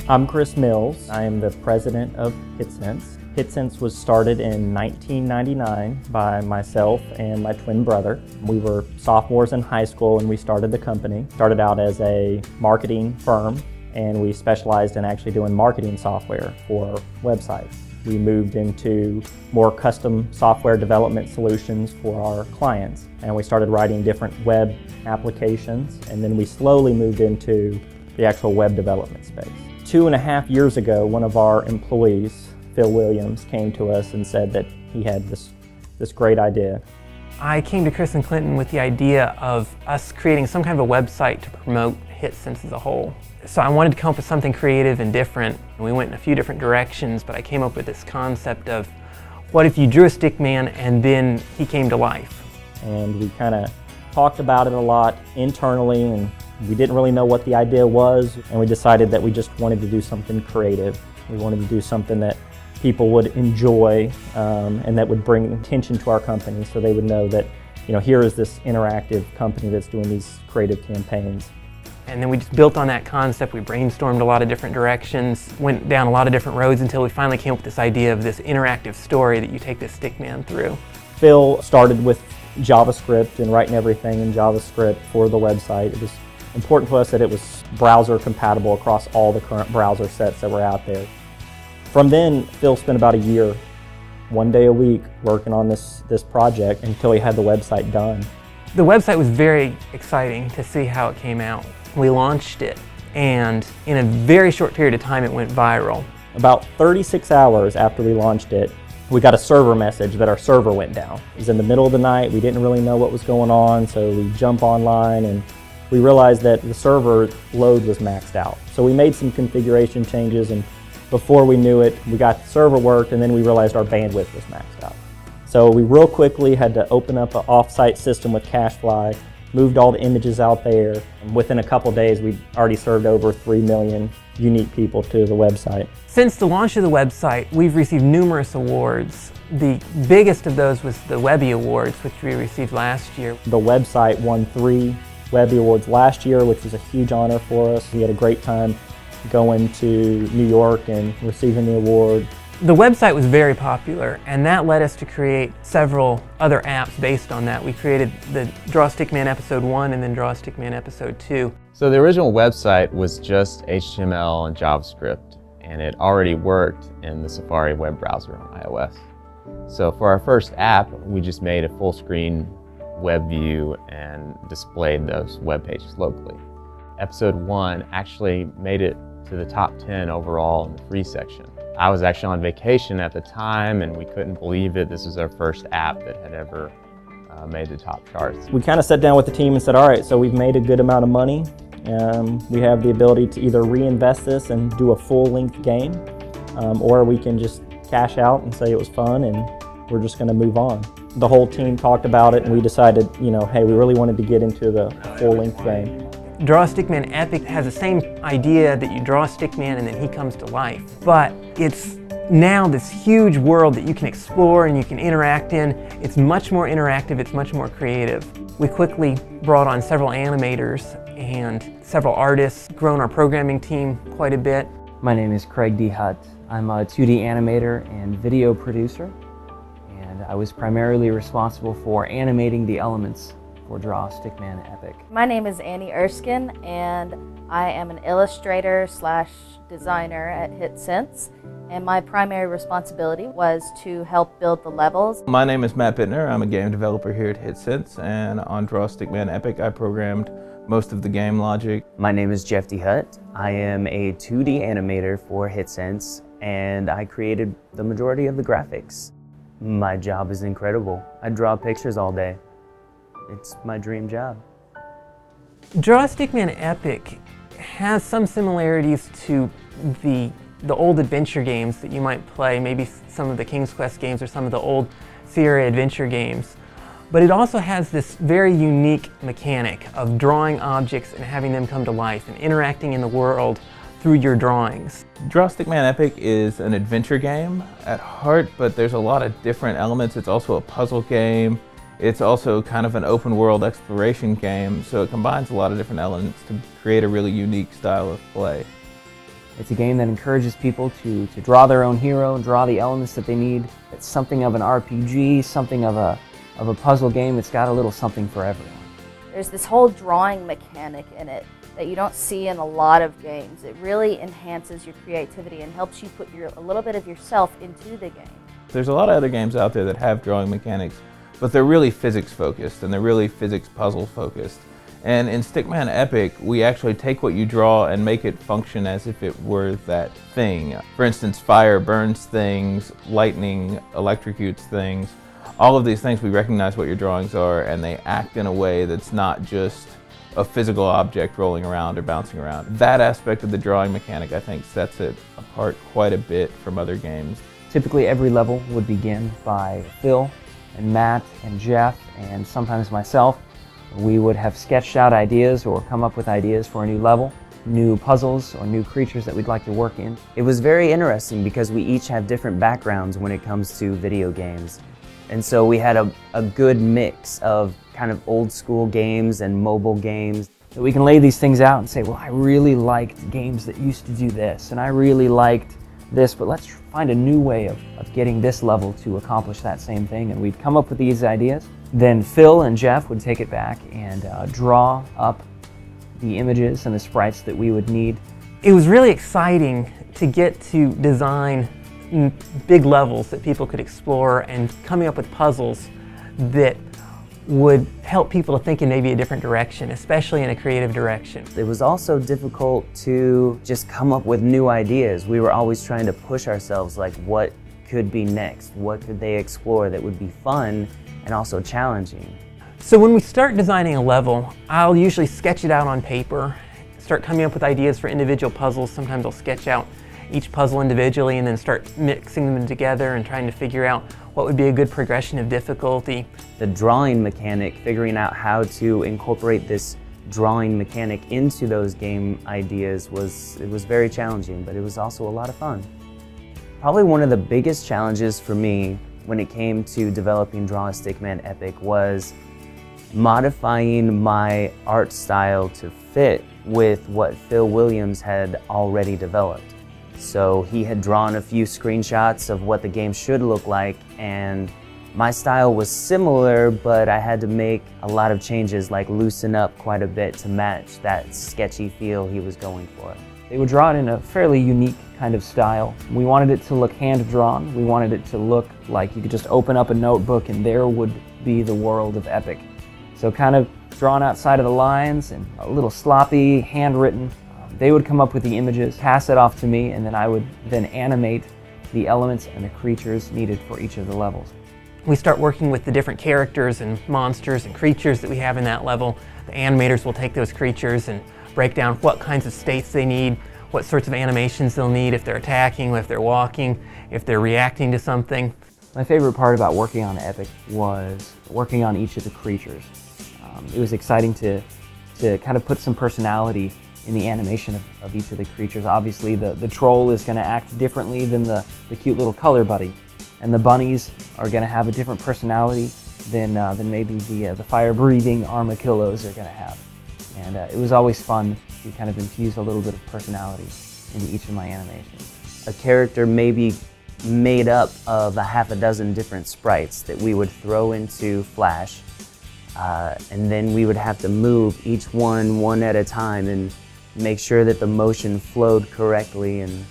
I'm Chris Mills. I am the president of HitSense. HitSense was started in 1999 by myself and my twin brother. We were sophomores in high school when we started the company. Started out as a marketing firm, and we specialized in actually doing marketing software for websites. We moved into more custom software development solutions for our clients, and we started writing different web applications, and then we slowly moved into the actual web development space. 2.5 years ago, one of our employees, Phil Williams, came to us and said that he had this great idea. I came to Chris and Clinton with the idea of us creating some kind of a website to promote HitSense as a whole. So I wanted to come up with something creative and different. We went in a few different directions, but I came up with this concept of what if you drew a Stickman and then he came to life? And we kind of talked about it a lot internally, and we didn't really know what the idea was, and we decided that we just wanted to do something creative. We wanted to do something that people would enjoy and that would bring attention to our company, so they would know that, here is this interactive company that's doing these creative campaigns. And then we just built on that concept. We brainstormed a lot of different directions, went down a lot of different roads until we finally came up with this idea of this interactive story that you take this Stickman through. Phil started with JavaScript and writing everything in JavaScript for the website. It was important to us that it was browser compatible across all the current browser sets that were out there. From then, Phil spent about a year, 1 day a week, working on this project until he had the website done. The website was very exciting to see how it came out. We launched it, and in a very short period of time, it went viral. About 36 hours after we launched it, we got a server message that our server went down. It was in the middle of the night. We didn't really know what was going on, so we jump online and we realized that the server load was maxed out. So we made some configuration changes, and before we knew it, we got the server worked, and then we realized our bandwidth was maxed out. So we real quickly had to open up an off-site system with CacheFly, moved all the images out there, and within a couple days we'd already served over 3 million unique people to the website. Since the launch of the website, we've received numerous awards. The biggest of those was the Webby Awards, which we received last year. The website won 3 Webby Awards last year, which was a huge honor for us. We had a great time going to New York and receiving the award. The website was very popular, and that led us to create several other apps based on that. We created the Draw Stickman Episode 1 and then Draw Stickman Episode 2. So the original website was just HTML and JavaScript, and it already worked in the Safari web browser on iOS. So for our first app, we just made a full screen web view and displayed those web pages locally. Episode 1 actually made it to the top 10 overall in the free section. I was actually on vacation at the time, and we couldn't believe it. This was our first app that had ever made the top charts. We kind of sat down with the team and said, all right, so we've made a good amount of money. We have the ability to either reinvest this and do a full-length game, or we can just cash out and say it was fun and we're just going to move on. The whole team talked about it, and we decided, hey, we really wanted to get into the full-length game. Draw Stickman Epic has the same idea that you draw a Stickman and then he comes to life. But it's now this huge world that you can explore and you can interact in. It's much more interactive, it's much more creative. We quickly brought on several animators and several artists, grown our programming team quite a bit. My name is Craig Dehut. I'm a 2D animator and video producer, and I was primarily responsible for animating the elements for Draw Stickman Epic. My name is Annie Erskine, and I am an illustrator / designer at HitSense, and my primary responsibility was to help build the levels. My name is Matt Bittner. I'm a game developer here at HitSense, and on Draw Stickman Epic I programmed most of the game logic. My name is Jeff Dehut. I am a 2D animator for HitSense, and I created the majority of the graphics. My job is incredible. I draw pictures all day. It's my dream job. Draw Stickman Epic has some similarities to the old adventure games that you might play, maybe some of the King's Quest games or some of the old Sierra adventure games. But it also has this very unique mechanic of drawing objects and having them come to life and interacting in the world through your drawings. Draw Stickman Epic is an adventure game at heart, but there's a lot of different elements. It's also a puzzle game. It's also kind of an open world exploration game, so it combines a lot of different elements to create a really unique style of play. It's a game that encourages people to draw their own hero and draw the elements that they need. It's something of an RPG, something of a puzzle game. It's got a little something for everyone. There's this whole drawing mechanic in it that you don't see in a lot of games. It really enhances your creativity and helps you put a little bit of yourself into the game. There's a lot of other games out there that have drawing mechanics, but they're really physics focused and they're really physics puzzle focused. And in Stickman Epic, we actually take what you draw and make it function as if it were that thing. For instance, fire burns things, lightning electrocutes things. All of these things, we recognize what your drawings are and they act in a way that's not just a physical object rolling around or bouncing around. That aspect of the drawing mechanic, I think, sets it apart quite a bit from other games. Typically every level would begin by Phil and Matt and Jeff and sometimes myself. We would have sketched out ideas or come up with ideas for a new level, new puzzles or new creatures that we'd like to work in. It was very interesting because we each have different backgrounds when it comes to video games. And so we had a good mix of kind of old school games and mobile games. So we can lay these things out and say, well, I really liked games that used to do this, and I really liked this, but let's find a new way of getting this level to accomplish that same thing. And we'd come up with these ideas. Then Phil and Jeff would take it back and draw up the images and the sprites that we would need. It was really exciting to get to design big levels that people could explore and coming up with puzzles that would help people to think in maybe a different direction, especially in a creative direction. It was also difficult to just come up with new ideas. We were always trying to push ourselves, like what could be next? What could they explore that would be fun and also challenging? So when we start designing a level, I'll usually sketch it out on paper, start coming up with ideas for individual puzzles. Sometimes I'll sketch out each puzzle individually and then start mixing them together and trying to figure out what would be a good progression of difficulty. The drawing mechanic, figuring out how to incorporate this drawing mechanic into those game ideas was very challenging, but it was also a lot of fun. Probably one of the biggest challenges for me when it came to developing Draw a Stickman Epic was modifying my art style to fit with what Phil Williams had already developed. So he had drawn a few screenshots of what the game should look like, and my style was similar, but I had to make a lot of changes, like loosen up quite a bit to match that sketchy feel he was going for. They would draw it in a fairly unique kind of style. We wanted it to look hand-drawn. We wanted it to look like you could just open up a notebook and there would be the world of Epic. So kind of drawn outside of the lines and a little sloppy, handwritten. They would come up with the images, pass it off to me, and then I would then animate the elements and the creatures needed for each of the levels. We start working with the different characters and monsters and creatures that we have in that level. The animators will take those creatures and break down what kinds of states they need, what sorts of animations they'll need if they're attacking, if they're walking, if they're reacting to something. My favorite part about working on Epic was working on each of the creatures. It was exciting to kind of put some personality in the animation of each of the creatures. Obviously the troll is going to act differently than the cute little color buddy, and the bunnies are going to have a different personality than maybe the fire-breathing armadillos are going to have. And it was always fun to kind of infuse a little bit of personality into each of my animations. A character may be made up of a half a dozen different sprites that we would throw into Flash, and then we would have to move each one at a time and make sure that the motion flowed correctly and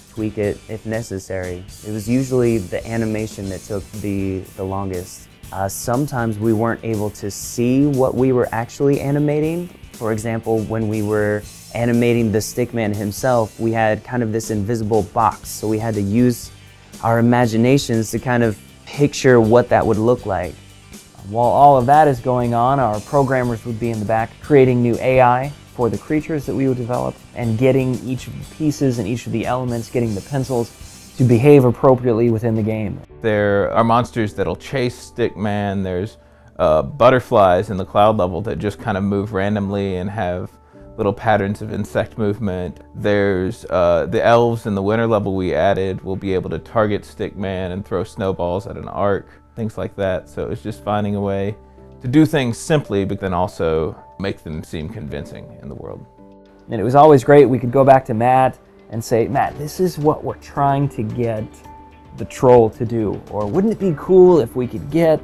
tweak it if necessary. It was usually the animation that took the longest. Sometimes we weren't able to see what we were actually animating. For example, when we were animating the Stickman himself, we had kind of this invisible box, so we had to use our imaginations to kind of picture what that would look like. While all of that is going on, our programmers would be in the back creating new AI for the creatures that we would develop and getting each of the pieces and each of the elements, getting the pencils to behave appropriately within the game. There are monsters that'll chase Stickman. There's butterflies in the cloud level that just kind of move randomly and have little patterns of insect movement. There's the elves in the winter level we added will be able to target Stickman and throw snowballs at an arc, things like that. So it's just finding a way to do things simply, but then also make them seem convincing in the world. And it was always great. We could go back to Matt and say, Matt, this is what we're trying to get the troll to do. Or wouldn't it be cool if we could get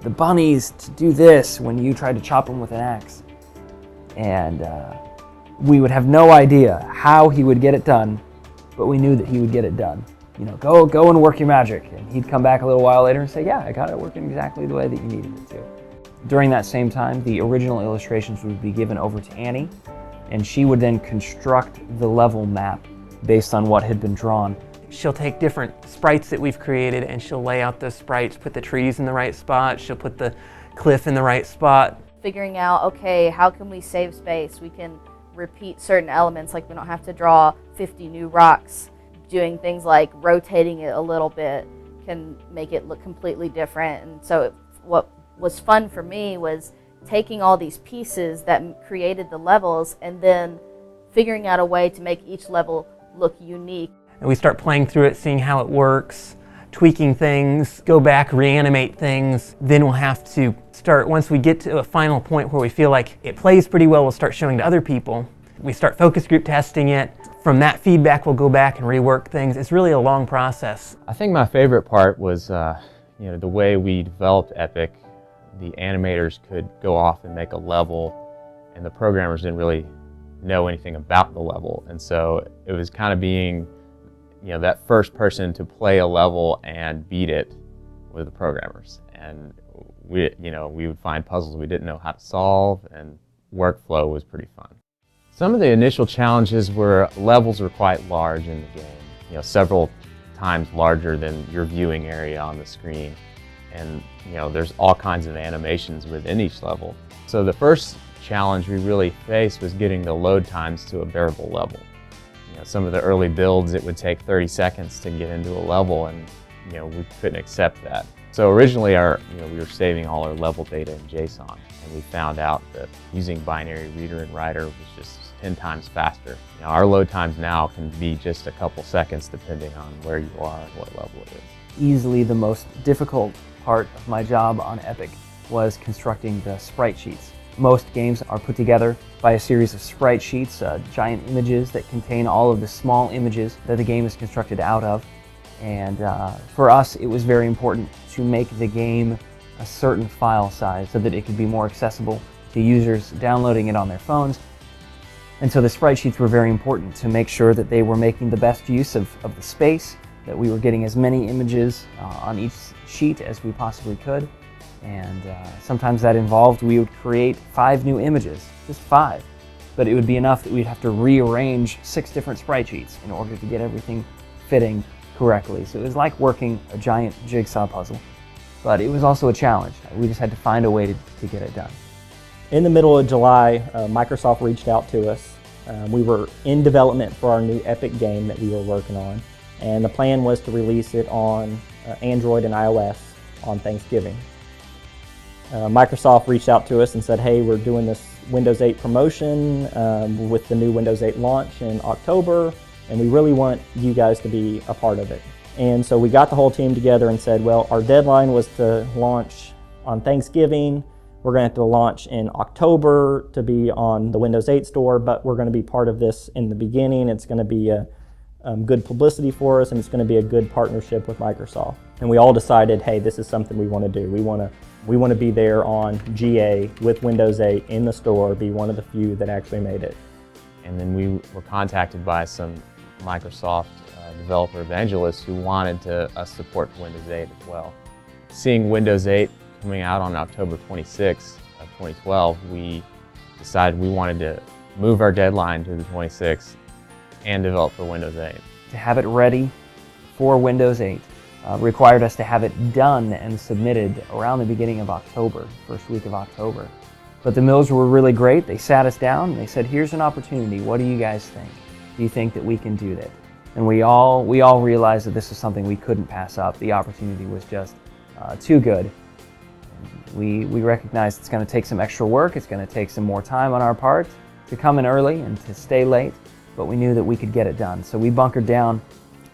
the bunnies to do this when you tried to chop them with an axe? And we would have no idea how he would get it done, but we knew that he would get it done. You know, go and work your magic. And he'd come back a little while later and say, yeah, I got it working exactly the way that you needed it to. During that same time, the original illustrations would be given over to Annie, and she would then construct the level map based on what had been drawn. She'll take different sprites that we've created and she'll lay out those sprites, put the trees in the right spot, she'll put the cliff in the right spot. Figuring out, okay, how can we save space? We can repeat certain elements, like we don't have to draw 50 new rocks. Doing things like rotating it a little bit can make it look completely different. And so what was fun for me was taking all these pieces that created the levels and then figuring out a way to make each level look unique. And we start playing through it, seeing how it works, tweaking things, go back, reanimate things. Then we'll have to start, once we get to a final point where we feel like it plays pretty well, we'll start showing to other people. We start focus group testing it. From that feedback, we'll go back and rework things. It's really a long process. I think my favorite part was the way we developed Epic. The animators could go off and make a level, and the programmers didn't really know anything about the level. And so it was kind of being that first person to play a level and beat it with the programmers. And we would find puzzles we didn't know how to solve, and workflow was pretty fun. Some of the initial challenges were levels were quite large in the game, several times larger than your viewing area on the screen. And there's all kinds of animations within each level. So the first challenge we really faced was getting the load times to a bearable level. Some of the early builds, it would take 30 seconds to get into a level, and we couldn't accept that. So originally we were saving all our level data in JSON, and we found out that using binary reader and writer was just 10 times faster. Our load times now can be just a couple seconds depending on where you are and what level it is. Easily the most difficult part of my job on Epic was constructing the sprite sheets. Most games are put together by a series of sprite sheets, giant images that contain all of the small images that the game is constructed out of. And for us, it was very important to make the game a certain file size so that it could be more accessible to users downloading it on their phones. And so the sprite sheets were very important to make sure that they were making the best use of the space, that we were getting as many images on each sheet as we possibly could. And sometimes that involved we would create 5 new images, just 5. But it would be enough that we'd have to rearrange 6 different sprite sheets in order to get everything fitting correctly. So it was like working a giant jigsaw puzzle. But it was also a challenge. We just had to find a way to get it done. In the middle of July, Microsoft reached out to us. We were in development for our new Epic game that we were working on. And the plan was to release it on Android and iOS on Thanksgiving. Microsoft reached out to us and said, hey, we're doing this Windows 8 promotion with the new Windows 8 launch in October, and we really want you guys to be a part of it. And so we got the whole team together and said, well, our deadline was to launch on Thanksgiving. We're going to have to launch in October to be on the Windows 8 store, but we're going to be part of this in the beginning. It's going to be a good publicity for us, and it's going to be a good partnership with Microsoft. And we all decided, hey, this is something we want to do. We want to be there on GA with Windows 8 in the store, be one of the few that actually made it. And then we were contacted by some Microsoft developer evangelists who wanted us support Windows 8 as well. Seeing Windows 8 coming out on October 26th of 2012, we decided we wanted to move our deadline to the 26th and develop for Windows 8. To have it ready for Windows 8 required us to have it done and submitted around the beginning of October, first week of October. But the Mills were really great. They sat us down and they said, here's an opportunity. What do you guys think? Do you think that we can do that? And we all realized that this is something we couldn't pass up. The opportunity was just too good. We recognized it's going to take some extra work. It's going to take some more time on our part to come in early and to stay late, but we knew that we could get it done. So we bunkered down,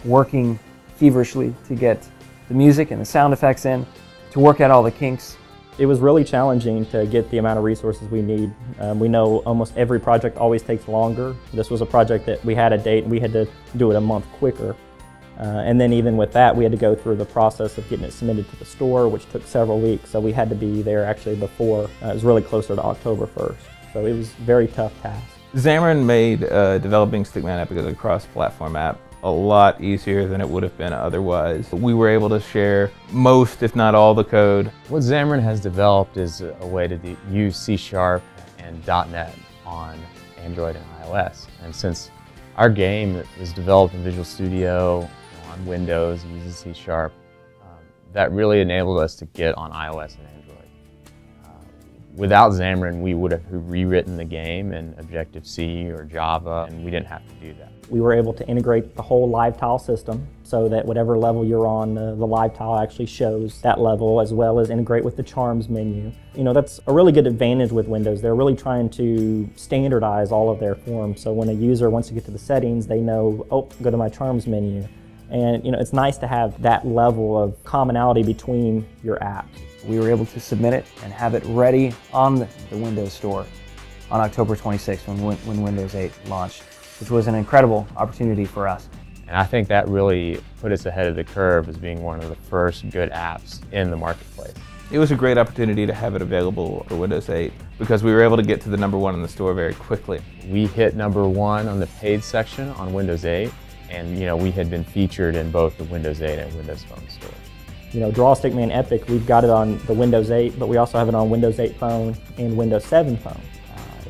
working feverishly to get the music and the sound effects in, to work out all the kinks. It was really challenging to get the amount of resources we need. We know almost every project always takes longer. This was a project that we had a date and we had to do it a month quicker. And then even with that, we had to go through the process of getting it submitted to the store, which took several weeks. So we had to be there actually before, it was really closer to October 1st. So it was a very tough task. Xamarin made developing Stickman Epic as a cross-platform app a lot easier than it would have been otherwise. We were able to share most, if not all, the code. What Xamarin has developed is a way to use C# and .NET on Android and iOS. And since our game was developed in Visual Studio on Windows, uses C#, that really enabled us to get on iOS and Android. Without Xamarin, we would have rewritten the game in Objective-C or Java, and we didn't have to do that. We were able to integrate the whole live tile system so that whatever level you're on, the live tile actually shows that level, as well as integrate with the charms menu. You know, that's a really good advantage with Windows. They're really trying to standardize all of their forms. So when a user wants to get to the settings, they know, oh, go to my charms menu. And you know, it's nice to have that level of commonality between your apps. We were able to submit it and have it ready on the Windows Store on October 26th when Windows 8 launched, which was an incredible opportunity for us. And I think that really put us ahead of the curve as being one of the first good apps in the marketplace. It was a great opportunity to have it available for Windows 8 because we were able to get to the #1 in the store very quickly. We hit #1 on the paid section on Windows 8, and you know, we had been featured in both the Windows 8 and Windows Phone stores. You know, Draw Stickman Epic, we've got it on the Windows 8, but we also have it on Windows 8 phone and Windows 7 phone.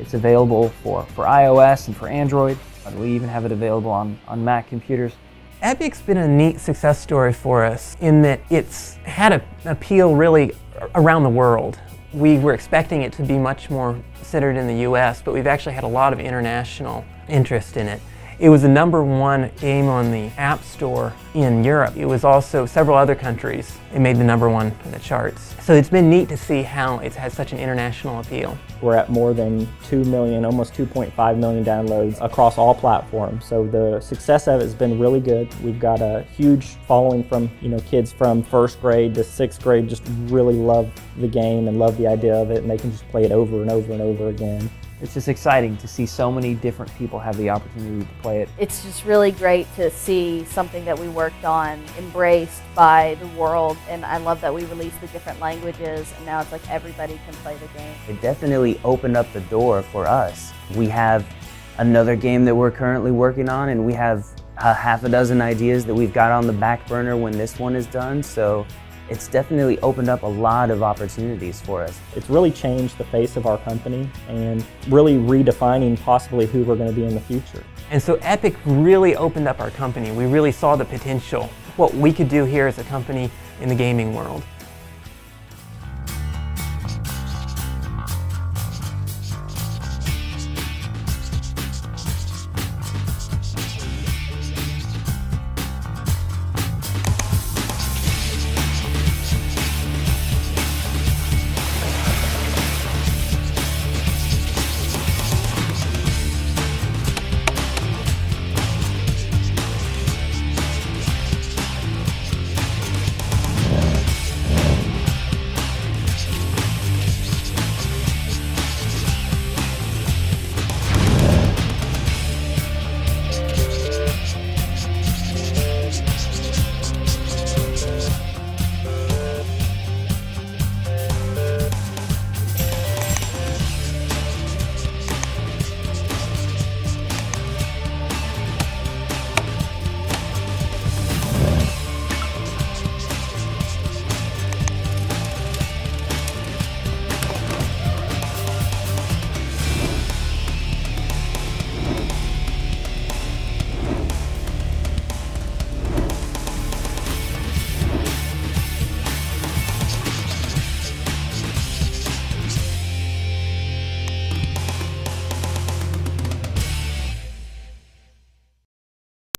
It's available for iOS and for Android. We even have it available on Mac computers. Epic's been a neat success story for us in that it's had an appeal really around the world. We were expecting it to be much more centered in the US, but we've actually had a lot of international interest in it. It was the #1 game on the App Store in Europe. It was also several other countries. It made the #1 in the charts. So it's been neat to see how it's had such an international appeal. We're at more than 2 million, almost 2.5 million downloads across all platforms. So the success of it has been really good. We've got a huge following from, you know, kids from 1st grade to 6th grade just really love the game and love the idea of it, and they can just play it over and over and over again. It's just exciting to see so many different people have the opportunity to play it. It's just really great to see something that we worked on embraced by the world, and I love that we released the different languages, and now it's like everybody can play the game. It definitely opened up the door for us. We have another game that we're currently working on, and we have a half a dozen ideas that we've got on the back burner when this one is done. So it's definitely opened up a lot of opportunities for us. It's really changed the face of our company and really redefining possibly who we're going to be in the future. And so Epic really opened up our company. We really saw the potential, what we could do here as a company in the gaming world.